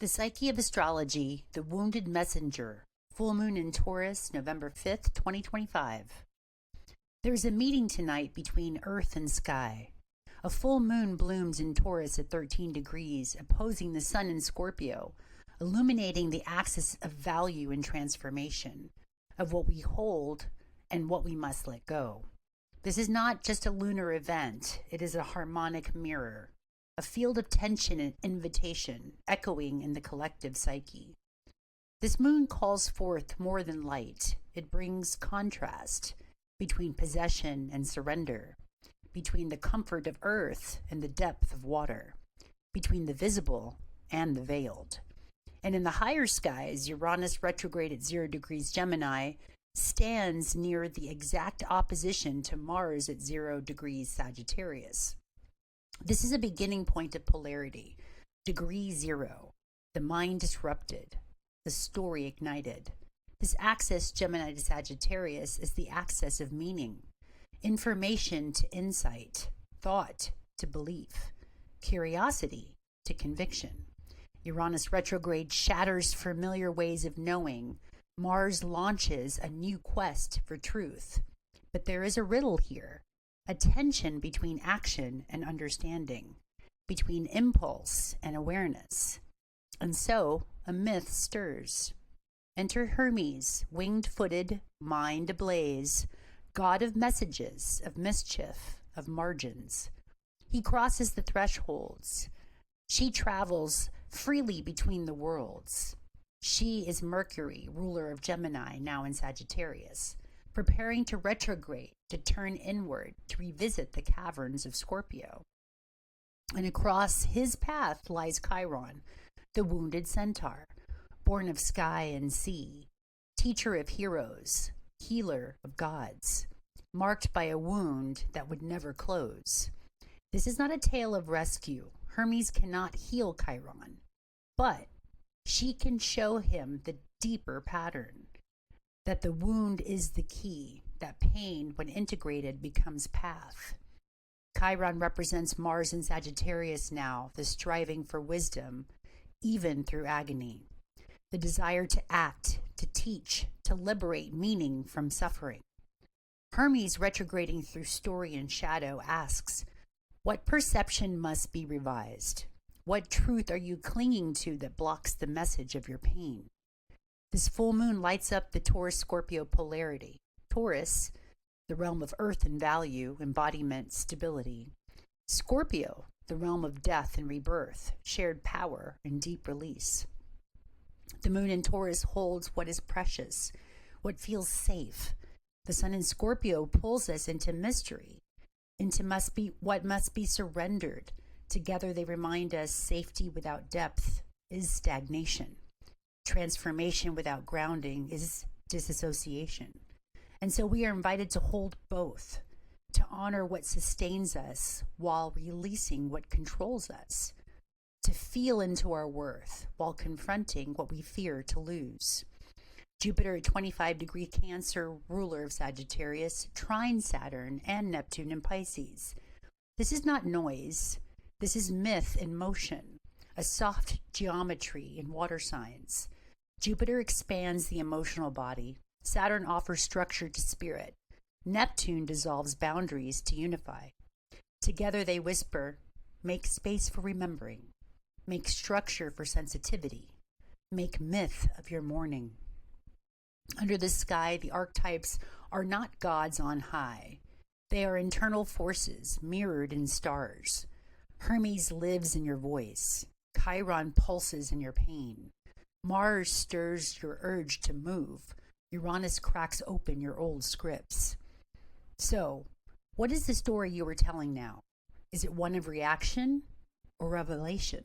The Psyche of Astrology, The Wounded Messenger, full moon in Taurus, November 5th, 2025. There is a meeting tonight between earth and sky. A full moon blooms in Taurus at 13 degrees, opposing the sun in Scorpio, illuminating the axis of value and transformation, of what we hold and what we must let go. This is not just a lunar event, it is a harmonic mirror, a field of tension and invitation echoing in the collective psyche. This moon calls forth more than light. It brings contrast between possession and surrender, between the comfort of earth and the depth of water, between the visible and the veiled. And in the higher skies, Uranus retrograde at 0 degrees Gemini stands near the exact opposition to Mars at 0 degrees Sagittarius. This is a beginning point of polarity, degree 0, the mind disrupted, the story ignited. This axis, Gemini to Sagittarius, is the axis of meaning, information to insight, thought to belief, curiosity to conviction. Uranus retrograde shatters familiar ways of knowing. Mars launches a new quest for truth. But there is a riddle here, a tension between action and understanding, between impulse and awareness. And so a myth stirs. Enter Hermes, winged-footed, mind ablaze, god of messages, of mischief, of margins. He crosses the thresholds. She travels freely between the worlds. She is Mercury, ruler of Gemini, now in Sagittarius, preparing to retrograde, to turn inward, to revisit the caverns of Scorpio. And across his path lies Chiron, the wounded centaur, born of sky and sea, teacher of heroes, healer of gods, marked by a wound that would never close. This is not a tale of rescue. Hermes cannot heal Chiron, but she can show him the deeper pattern, that the wound is the key, that pain, when integrated, becomes path. Chiron represents Mars in Sagittarius now, the striving for wisdom, even through agony, the desire to act, to teach, to liberate meaning from suffering. Hermes, retrograding through story and shadow, asks, what perception must be revised? What truth are you clinging to that blocks the message of your pain? This full moon lights up the Taurus Scorpio polarity. Taurus, the realm of earth and value, embodiment, stability. Scorpio, the realm of death and rebirth, shared power and deep release. The moon in Taurus holds what is precious, what feels safe. The sun in Scorpio pulls us into mystery, into what must be surrendered. Together they remind us safety without depth is stagnation. Transformation without grounding is disassociation. And so we are invited to hold both, to honor what sustains us while releasing what controls us, to feel into our worth while confronting what we fear to lose. Jupiter at 25 degree Cancer, ruler of Sagittarius, trines Saturn and Neptune in Pisces. This is not noise. This is myth in motion, a soft geometry in water signs. Jupiter expands the emotional body. Saturn offers structure to spirit. Neptune dissolves boundaries to unify. Together they whisper, make space for remembering. Make structure for sensitivity. Make myth of your mourning. Under the sky, the archetypes are not gods on high. They are internal forces mirrored in stars. Hermes lives in your voice. Chiron pulses in your pain. Mars stirs your urge to move. Uranus cracks open your old scripts. So, what is the story you are telling now? Is it one of reaction or revelation?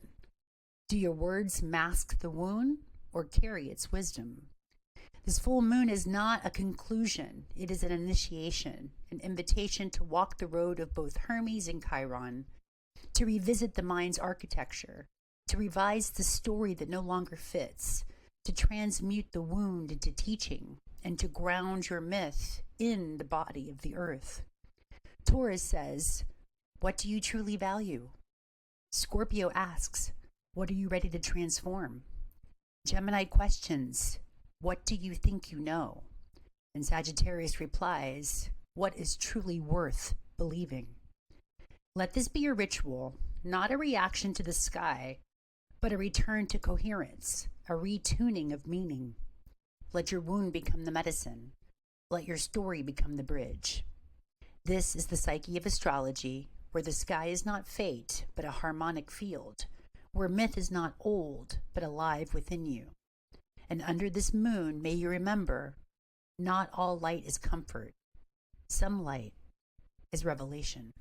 Do your words mask the wound or carry its wisdom? This full moon is not a conclusion. It is an initiation, an invitation to walk the road of both Hermes and Chiron, to revisit the mind's architecture, to revise the story that no longer fits, to transmute the wound into teaching, and to ground your myth in the body of the earth. Taurus says, what do you truly value? Scorpio asks, What are you ready to transform? Gemini questions, what do you think you know? And Sagittarius replies, what is truly worth believing? Let this be a ritual, not a reaction to the sky, but a return to coherence, a retuning of meaning. Let your wound become the medicine. Let your story become the bridge. This is the Psyche of Astrology, where the sky is not fate, but a harmonic field, where myth is not old, but alive within you. And under this moon, may you remember, not all light is comfort. Some light is revelation.